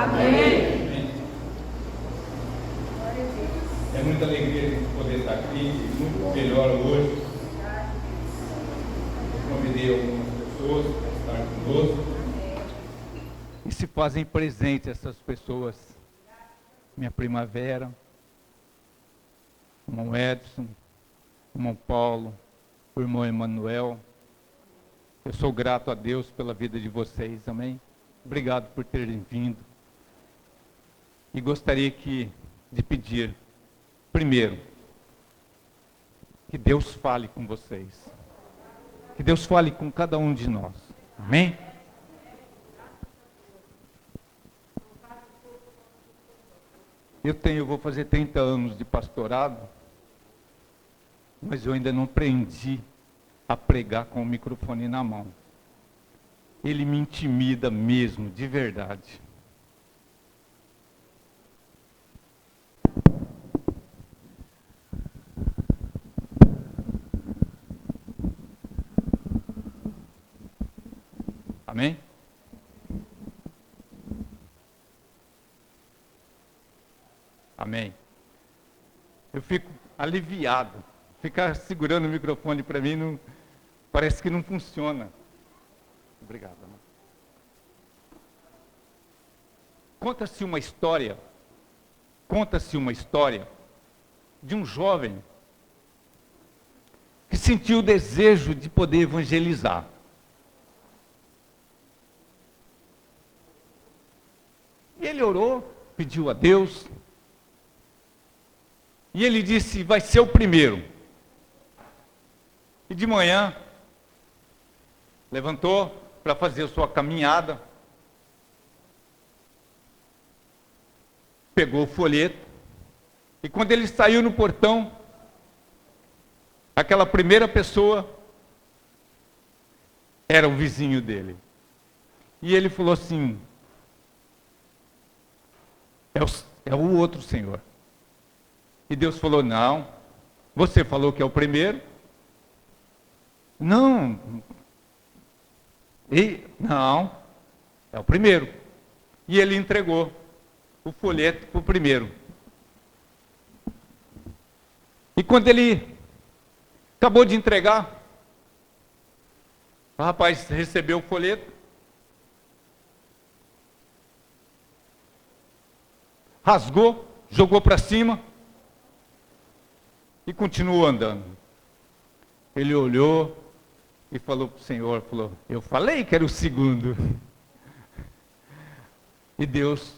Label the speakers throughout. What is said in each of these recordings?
Speaker 1: Amém.
Speaker 2: É muita alegria a gente poder estar aqui, muito melhor hoje. Eu convidei algumas pessoas para estar conosco. E se fazem presente essas pessoas. Minha primavera, o irmão Edson, o irmão Paulo, o irmão Emanuel. Eu sou grato a Deus pela vida de vocês, amém? Obrigado por terem vindo. E gostaria de pedir, primeiro, que Deus fale com vocês. Que Deus fale com cada um de nós. Amém? Eu vou fazer 30 anos de pastorado, mas eu ainda não aprendi a pregar com o microfone na mão. Ele me intimida mesmo, de verdade. Amém? Amém. Eu fico aliviado. Ficar segurando o microfone para mim não, parece que não funciona. Obrigado, amor. Conta-se uma história de um jovem que sentiu o desejo de poder evangelizar. E ele orou, pediu a Deus, e ele disse, vai ser o primeiro. E de manhã, levantou para fazer a sua caminhada, pegou o folheto, e quando ele saiu no portão, aquela primeira pessoa era o vizinho dele. E ele falou assim, é o outro senhor. E Deus falou, não, você falou que é o primeiro? Não, é o primeiro. E ele entregou o folheto para o primeiro. E quando ele acabou de entregar, o rapaz recebeu o folheto, rasgou, jogou para cima e continuou andando. Ele olhou e falou para o Senhor, eu falei que era o segundo. E Deus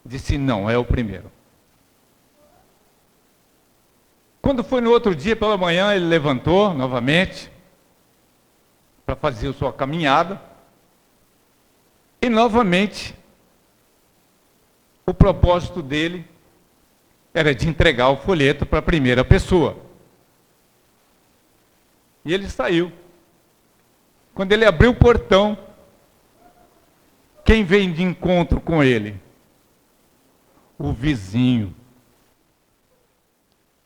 Speaker 2: disse, não, é o primeiro. Quando foi no outro dia, pela manhã, ele levantou novamente para fazer a sua caminhada. E novamente, o propósito dele era de entregar o folheto para a primeira pessoa. E ele saiu. Quando ele abriu o portão, quem veio de encontro com ele? O vizinho.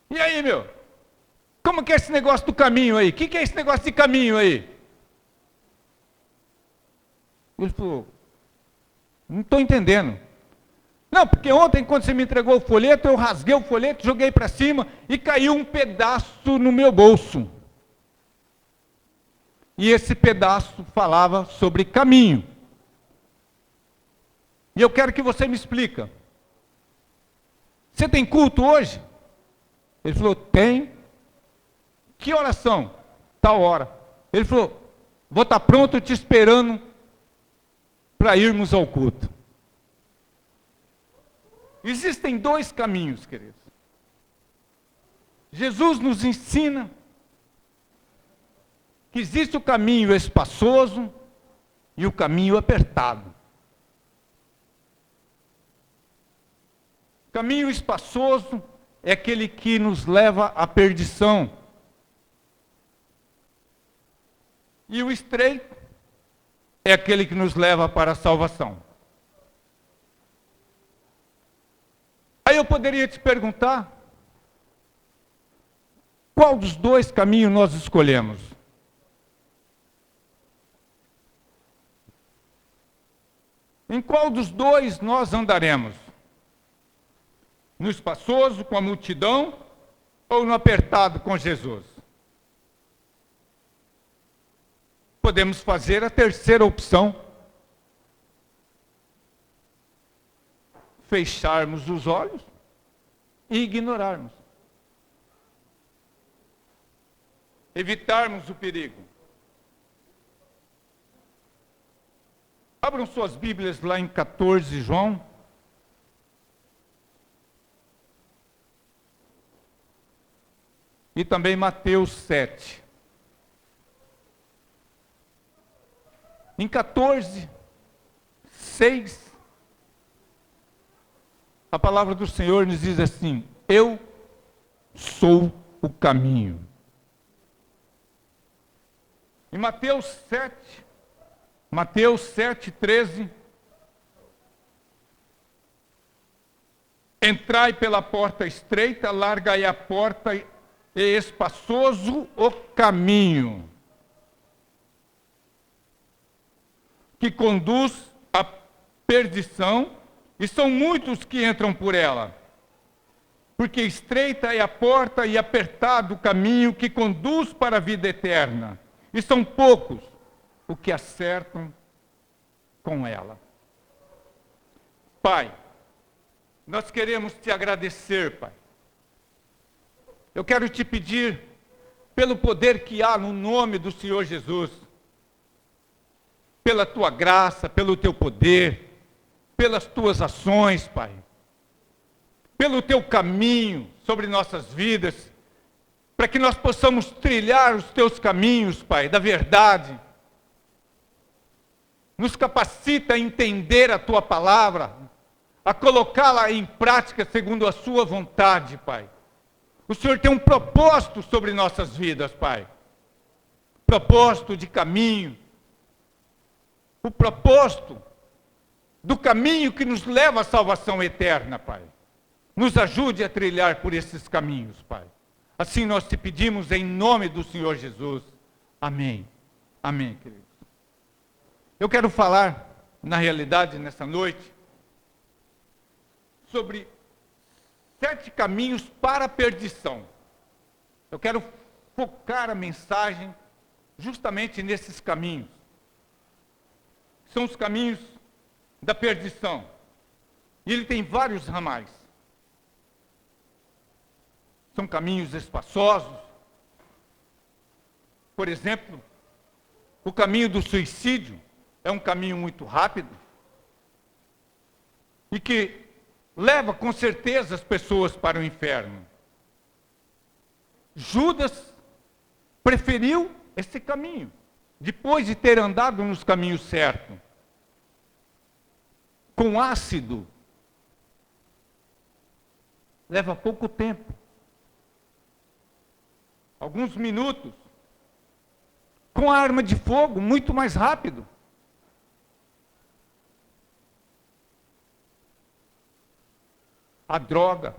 Speaker 2: E aí, meu? Como que é esse negócio do caminho aí? O que é esse negócio de caminho aí? Ele falou, não estou entendendo. Não, porque ontem, quando você me entregou o folheto, eu rasguei o folheto, joguei para cima e caiu um pedaço no meu bolso. E esse pedaço falava sobre caminho. E eu quero que você me explique. Você tem culto hoje? Ele falou, tem. Que oração? Tal hora. Ele falou, vou estar pronto te esperando para irmos ao culto. Existem dois caminhos, queridos. Jesus nos ensina que existe o caminho espaçoso e o caminho apertado. O caminho espaçoso é aquele que nos leva à perdição. E o estreito é aquele que nos leva para a salvação. Aí eu poderia te perguntar, qual dos dois caminhos nós escolhemos? Em qual dos dois nós andaremos? No espaçoso com a multidão ou no apertado com Jesus? Podemos fazer a terceira opção. Fecharmos os olhos e ignorarmos. Evitarmos o perigo. Abram suas Bíblias lá em 14, João. E também Mateus 7. Em 14, 6, a palavra do Senhor nos diz assim: eu sou o caminho. Em Mateus 7, 13, entrai pela porta estreita, largai a porta e espaçoso o caminho que conduz à perdição, e são muitos que entram por ela. Porque estreita é a porta e apertado o caminho que conduz para a vida eterna, e são poucos os que acertam com ela. Pai, nós queremos te agradecer, Pai. Eu quero te pedir, pelo poder que há no nome do Senhor Jesus, pela tua graça, pelo teu poder, pelas tuas ações, Pai, pelo teu caminho sobre nossas vidas, para que nós possamos trilhar os teus caminhos, Pai, da verdade. Nos capacita a entender a tua palavra, a colocá-la em prática segundo a sua vontade, Pai. O Senhor tem um propósito sobre nossas vidas, Pai. Propósito de caminho. O propósito do caminho que nos leva à salvação eterna, Pai. Nos ajude a trilhar por esses caminhos, Pai. Assim nós te pedimos em nome do Senhor Jesus. Amém. Amém, queridos. Eu quero falar, na realidade, nessa noite, sobre 7 caminhos para a perdição. Eu quero focar a mensagem justamente nesses caminhos. São os caminhos da perdição. E ele tem vários ramais. São caminhos espaçosos. Por exemplo, o caminho do suicídio é um caminho muito rápido e que leva com certeza as pessoas para o inferno. Judas preferiu esse caminho, depois de ter andado nos caminhos certos. Com ácido, leva pouco tempo. Alguns minutos. Com a arma de fogo, muito mais rápido. A droga,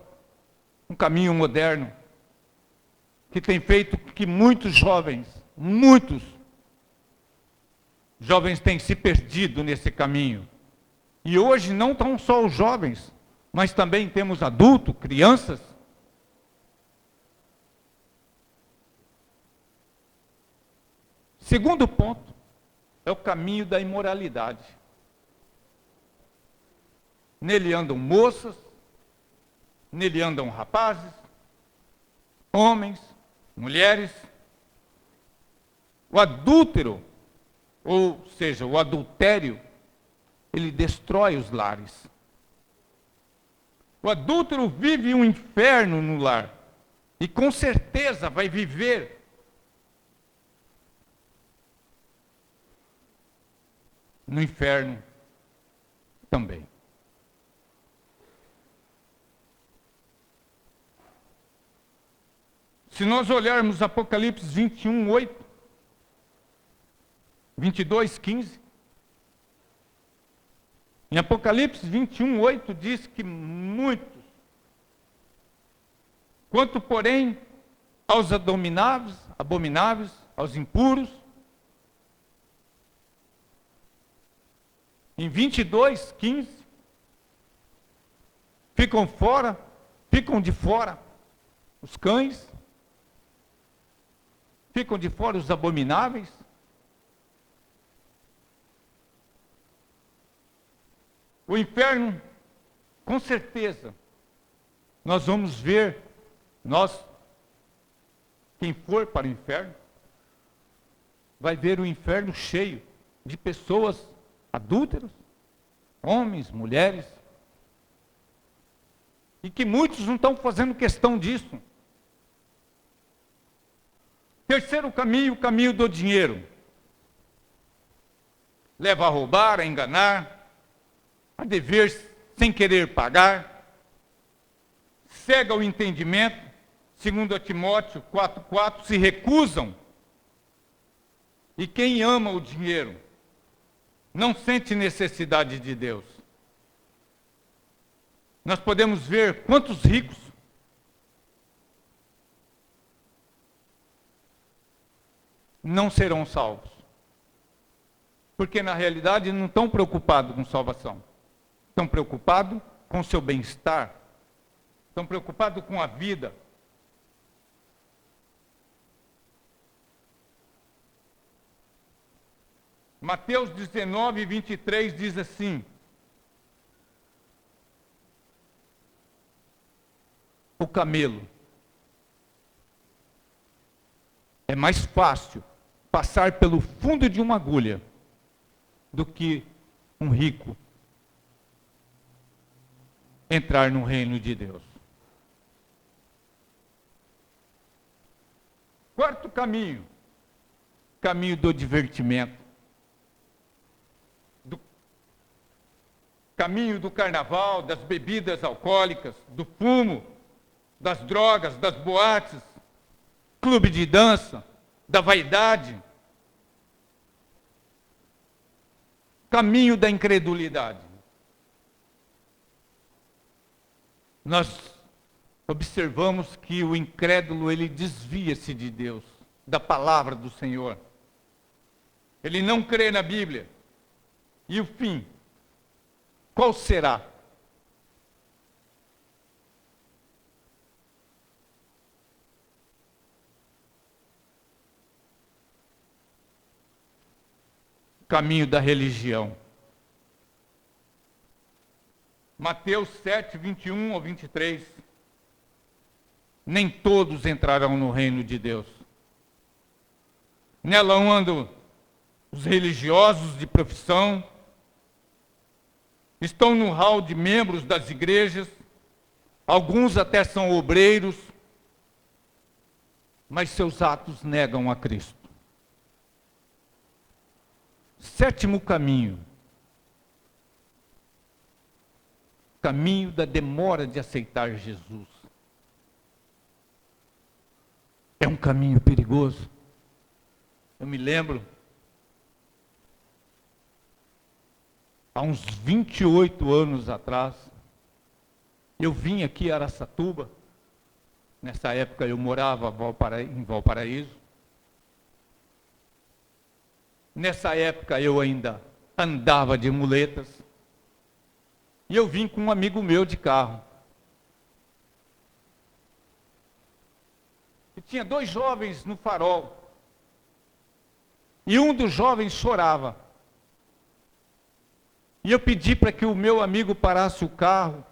Speaker 2: um caminho moderno, que tem feito que muitos jovens têm se perdido nesse caminho. E hoje não tão só os jovens, mas também temos adultos, crianças. Segundo ponto, é o caminho da imoralidade. Nele andam moças, nele andam rapazes, homens, mulheres. O adúltero, ou seja, o adultério, ele destrói os lares. O adúltero vive um inferno no lar. E com certeza vai viver no inferno também. Se nós olharmos Apocalipse 21, 8, 22, 15, em Apocalipse 21, 8 diz que muitos, quanto porém aos abomináveis, aos impuros, Em 22:15, ficam de fora os cães, ficam de fora os abomináveis. O inferno, com certeza, nós vamos ver, quem for para o inferno, vai ver o inferno cheio de pessoas adúlteras, homens, mulheres, e que muitos não estão fazendo questão disso. Terceiro caminho, o caminho do dinheiro. Leva a roubar, a enganar, a dever sem querer pagar, cega o entendimento, segundo Timóteo 4:4, se recusam. E quem ama o dinheiro não sente necessidade de Deus. Nós podemos ver quantos ricos não serão salvos. Porque na realidade não estão preocupados com salvação. Estão preocupados com o seu bem-estar. Estão preocupados com a vida. Mateus 19:23 diz assim: o camelo é mais fácil passar pelo fundo de uma agulha do que um rico entrar no reino de Deus. Quarto caminho, caminho do divertimento. Caminho do carnaval, das bebidas alcoólicas, do fumo, das drogas, das boates, clube de dança, da vaidade. Caminho da incredulidade. Nós observamos que o incrédulo, ele desvia-se de Deus, da palavra do Senhor. Ele não crê na Bíblia. E o fim? Qual será? O caminho da religião. Mateus 7:21-23. Nem todos entrarão no reino de Deus. Nela andam os religiosos de profissão, estão no hall de membros das igrejas, alguns até são obreiros, mas seus atos negam a Cristo. Sétimo caminho, caminho da demora de aceitar Jesus. É um caminho perigoso. Eu me lembro, há uns 28 anos atrás, eu vim aqui a Araçatuba. Nessa época eu morava em Valparaíso. Nessa época eu ainda andava de muletas. E eu vim com um amigo meu de carro. E tinha 2 jovens no farol. E um dos jovens chorava. E eu pedi para que o meu amigo parasse o carro,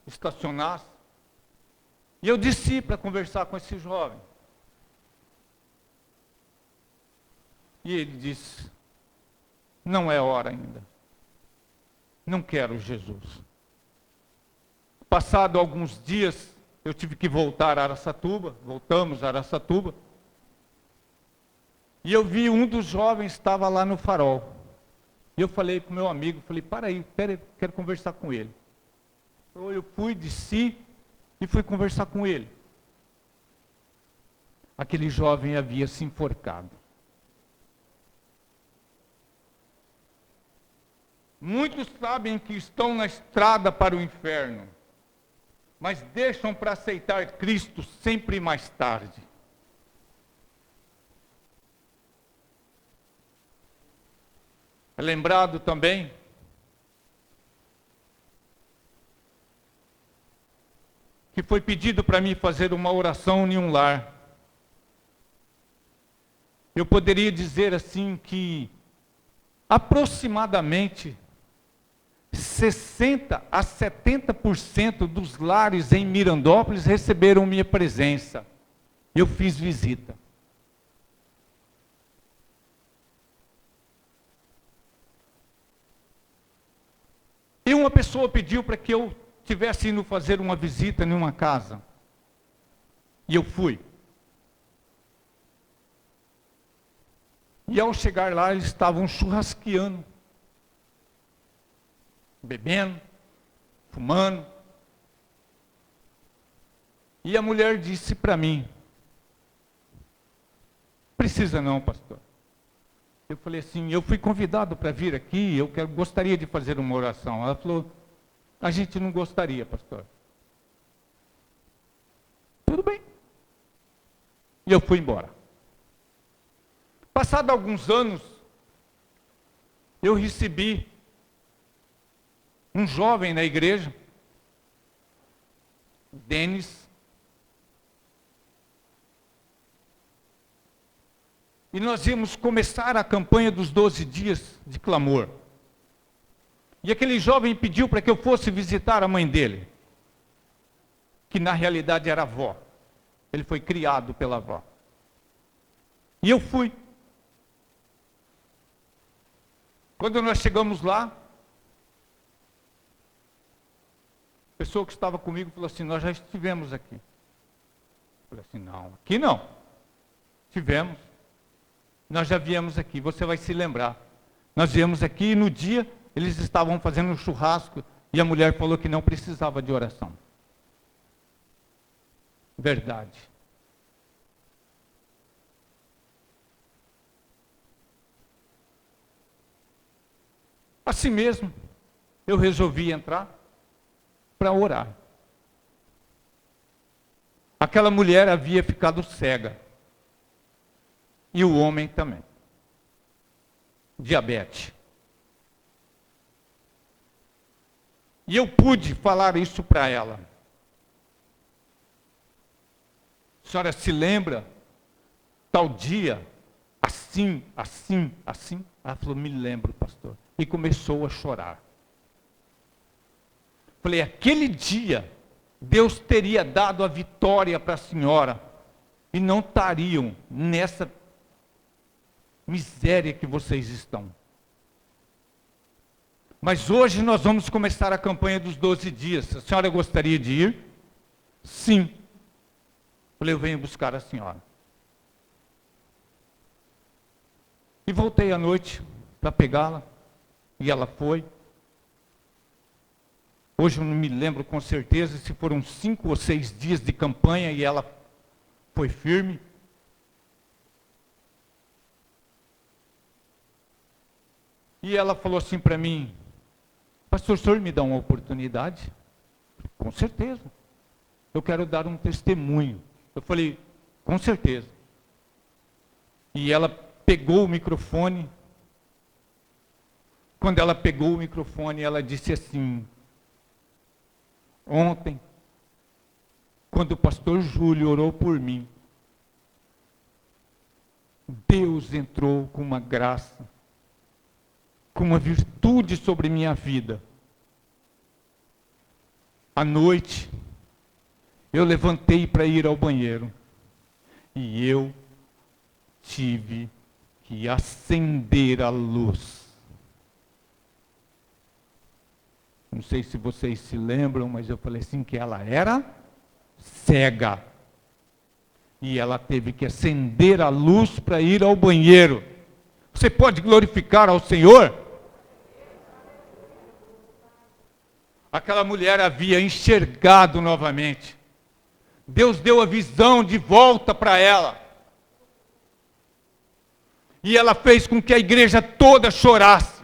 Speaker 2: estacionasse. E eu desci para conversar com esse jovem. E ele disse: não é hora ainda. Não quero Jesus. Passado alguns dias, eu tive que voltar a Araçatuba. Voltamos a Araçatuba. E eu vi um dos jovens estava lá no farol. E eu falei para o meu amigo, para aí, quero conversar com ele. Então eu fui, desci e fui conversar com ele. Aquele jovem havia se enforcado. Muitos sabem que estão na estrada para o inferno, mas deixam para aceitar Cristo sempre mais tarde. É lembrado também que foi pedido para mim fazer uma oração em um lar. Eu poderia dizer assim que aproximadamente 60 a 70% dos lares em Mirandópolis receberam minha presença. Eu fiz visita. E uma pessoa pediu para que eu tivesse indo fazer uma visita em uma casa. E eu fui. E ao chegar lá, eles estavam churrasqueando, bebendo, fumando. E a mulher disse para mim: precisa não, pastor. Eu falei assim: eu fui convidado para vir aqui, gostaria de fazer uma oração. Ela falou: a gente não gostaria, pastor. Tudo bem. E eu fui embora. Passado alguns anos, eu recebi um jovem na igreja, Denis, e nós íamos começar a campanha dos 12 dias de clamor. E aquele jovem pediu para que eu fosse visitar a mãe dele, que na realidade era a avó. Ele foi criado pela avó. E eu fui. Quando nós chegamos lá, a pessoa que estava comigo falou assim: nós já estivemos aqui. Eu falei assim: não, aqui não. Tivemos. Nós já viemos aqui, você vai se lembrar. Nós viemos aqui e no dia eles estavam fazendo um churrasco e a mulher falou que não precisava de oração. Verdade. Assim mesmo, eu resolvi entrar para orar. Aquela mulher havia ficado cega. E o homem também. Diabetes. E eu pude falar isso para ela. A senhora se lembra? Tal dia, assim, assim, assim? Ela falou: me lembro, pastor. E começou a chorar. Falei: aquele dia, Deus teria dado a vitória para a senhora. E não estariam nessa miséria que vocês estão. Mas hoje nós vamos começar a campanha dos 12 dias. A senhora gostaria de ir? Sim. Falei: eu venho buscar a senhora. E voltei à noite para pegá-la. E ela foi. Hoje eu não me lembro com certeza se foram 5 ou 6 dias de campanha e ela foi firme. E ela falou assim para mim: pastor, o senhor me dá uma oportunidade? Com certeza. Eu quero dar um testemunho. Eu falei: com certeza. E ela pegou o microfone. Quando ela pegou o microfone, ela disse assim: ontem, quando o pastor Júlio orou por mim, Deus entrou com uma graça, com uma virtude sobre minha vida. À noite, eu levantei para ir ao banheiro e eu tive que acender a luz. Não sei se vocês se lembram, mas eu falei assim que ela era cega. E ela teve que acender a luz para ir ao banheiro. Você pode glorificar ao Senhor? Aquela mulher havia enxergado novamente. Deus deu a visão de volta para ela. E ela fez com que a igreja toda chorasse.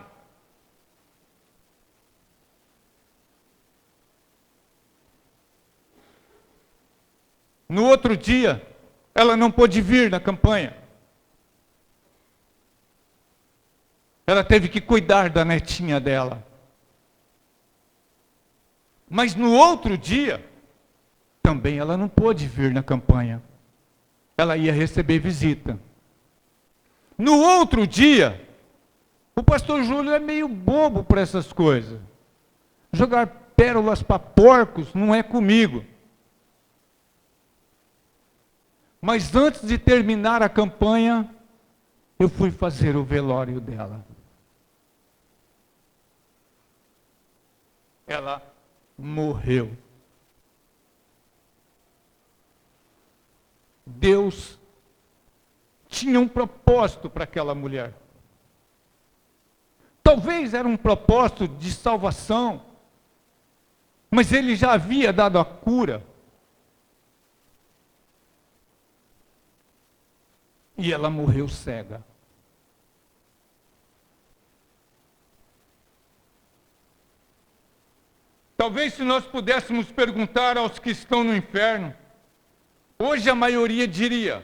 Speaker 2: No outro dia, ela não pôde vir na campanha. Ela teve que cuidar da netinha dela. Mas no outro dia, também ela não pôde vir na campanha. Ela ia receber visita. No outro dia, o pastor Júlio é meio bobo para essas coisas. Jogar pérolas para porcos não é comigo. Mas antes de terminar a campanha, eu fui fazer o velório dela. Ela morreu. Deus tinha um propósito para aquela mulher. Talvez era um propósito de salvação, mas ele já havia dado a cura. E ela morreu cega. Talvez se nós pudéssemos perguntar aos que estão no inferno, hoje a maioria diria,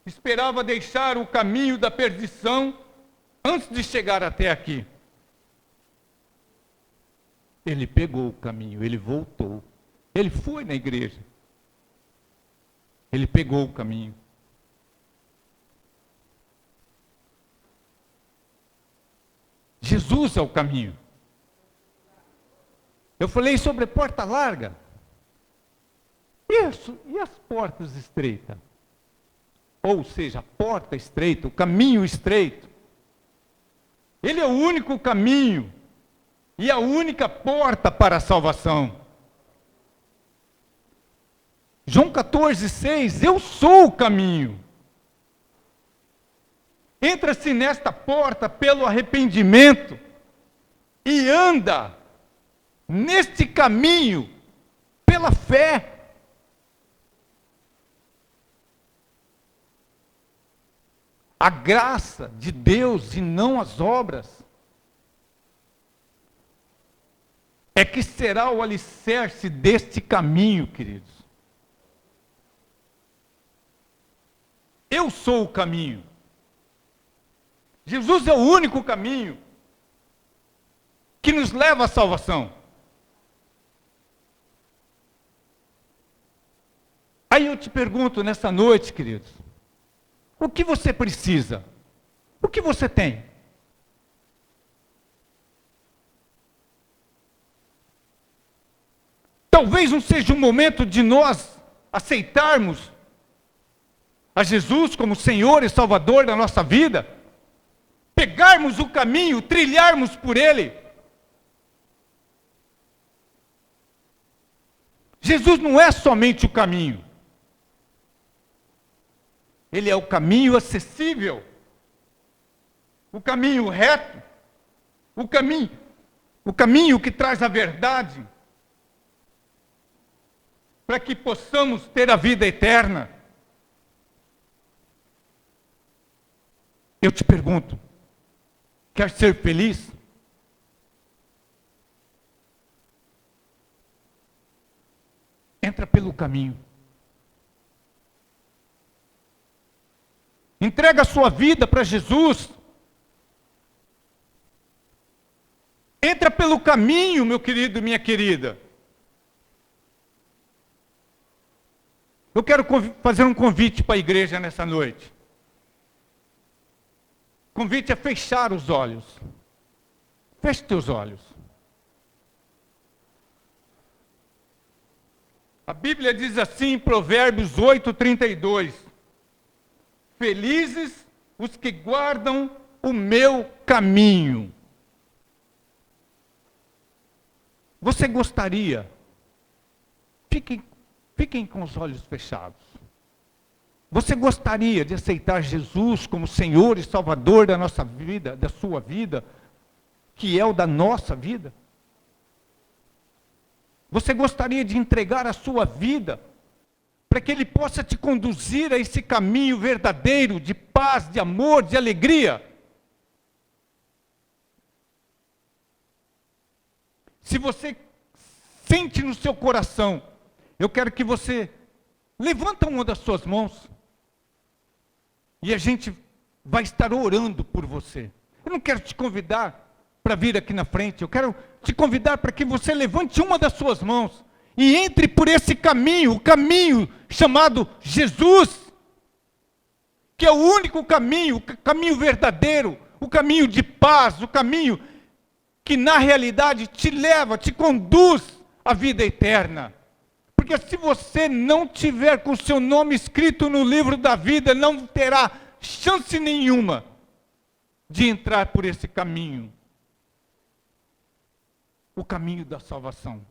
Speaker 2: esperava deixar o caminho da perdição antes de chegar até aqui. Ele pegou o caminho, ele voltou. Ele foi na igreja. Ele pegou o caminho. Jesus é o caminho. Eu falei sobre porta larga. Isso, e as portas estreitas? Ou seja, a porta estreita, o caminho estreito. Ele é o único caminho e a única porta para a salvação. João 14,6, eu sou o caminho. Entra-se nesta porta pelo arrependimento e anda neste caminho pela fé. A graça de Deus e não as obras é que será o alicerce deste caminho, queridos. Eu sou o caminho. Jesus é o único caminho que nos leva à salvação. Aí eu te pergunto nessa noite, queridos, o que você precisa? O que você tem? Talvez não seja o momento de nós aceitarmos a Jesus como Senhor e Salvador da nossa vida, pegarmos o caminho, trilharmos por Ele. Jesus não é somente o caminho. Ele é o caminho acessível, o caminho reto, o caminho que traz a verdade, para que possamos ter a vida eterna. Eu te pergunto, quer ser feliz? Entra pelo caminho. Entrega a sua vida para Jesus. Entra pelo caminho, meu querido e minha querida. Eu quero fazer um convite para a igreja nessa noite. O convite é fechar os olhos. Feche teus olhos. A Bíblia diz assim em Provérbios 8:32. Felizes os que guardam o meu caminho. Você gostaria? Fiquem com os olhos fechados. Você gostaria de aceitar Jesus como Senhor e Salvador da nossa vida, da sua vida, que é o da nossa vida? Você gostaria de entregar a sua vida para que Ele possa te conduzir a esse caminho verdadeiro de paz, de amor, de alegria? Se você sente no seu coração, eu quero que você levanta uma das suas mãos e a gente vai estar orando por você. Eu não quero te convidar para vir aqui na frente, eu quero te convidar para que você levante uma das suas mãos e entre por esse caminho, o caminho chamado Jesus, que é o único caminho, o caminho verdadeiro, o caminho de paz, o caminho que na realidade te leva, te conduz à vida eterna. Porque se você não tiver com o seu nome escrito no livro da vida, não terá chance nenhuma de entrar por esse caminho. O caminho da salvação.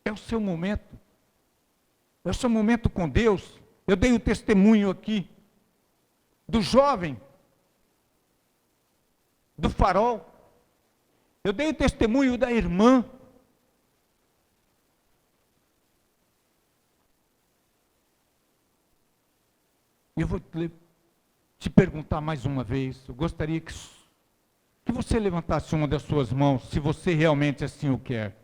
Speaker 2: É o seu momento. É o seu momento com Deus. Eu dei o testemunho aqui do jovem, do farol. Eu dei o testemunho da irmã. Eu vou te perguntar mais uma vez. Eu gostaria que você levantasse uma das suas mãos, se você realmente assim o quer.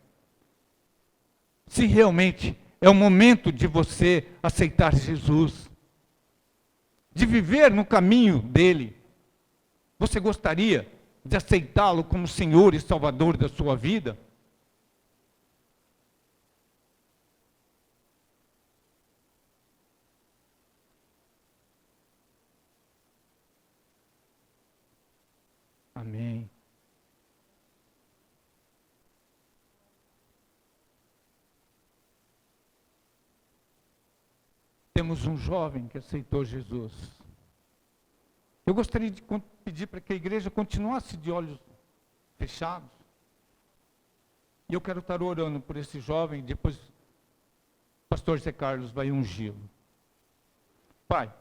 Speaker 2: Se realmente é o momento de você aceitar Jesus, de viver no caminho dele. Você gostaria de aceitá-lo como Senhor e Salvador da sua vida? Amém. Temos um jovem que aceitou Jesus. Eu gostaria de pedir para que a igreja continuasse de olhos fechados. E eu quero estar orando por esse jovem, depois o pastor Zé Carlos vai ungí-lo. Pai,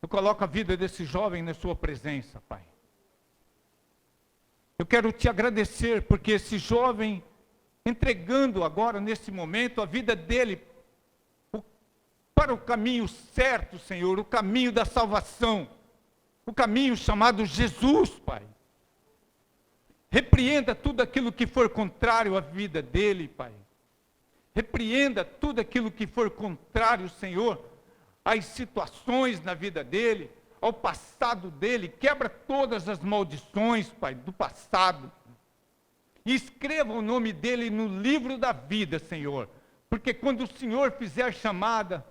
Speaker 2: eu coloco a vida desse jovem na sua presença, Pai. Eu quero te agradecer porque esse jovem, entregando agora, nesse momento, a vida dele para o caminho certo, Senhor, o caminho da salvação, o caminho chamado Jesus, Pai. Repreenda tudo aquilo que for contrário à vida dele, Pai. Repreenda tudo aquilo que for contrário, Senhor, às situações na vida dele, ao passado dele. Quebra todas as maldições, Pai, do passado. E escreva o nome dele no livro da vida, Senhor. Porque quando o Senhor fizer a chamada,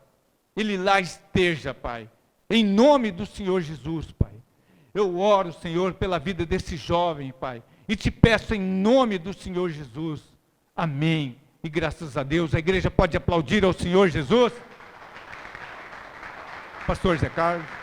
Speaker 2: ele lá esteja, Pai. Em nome do Senhor Jesus, Pai. Eu oro, Senhor, pela vida desse jovem, Pai. E te peço em nome do Senhor Jesus. Amém. E graças a Deus, a igreja pode aplaudir ao Senhor Jesus. Pastor Zé Carlos.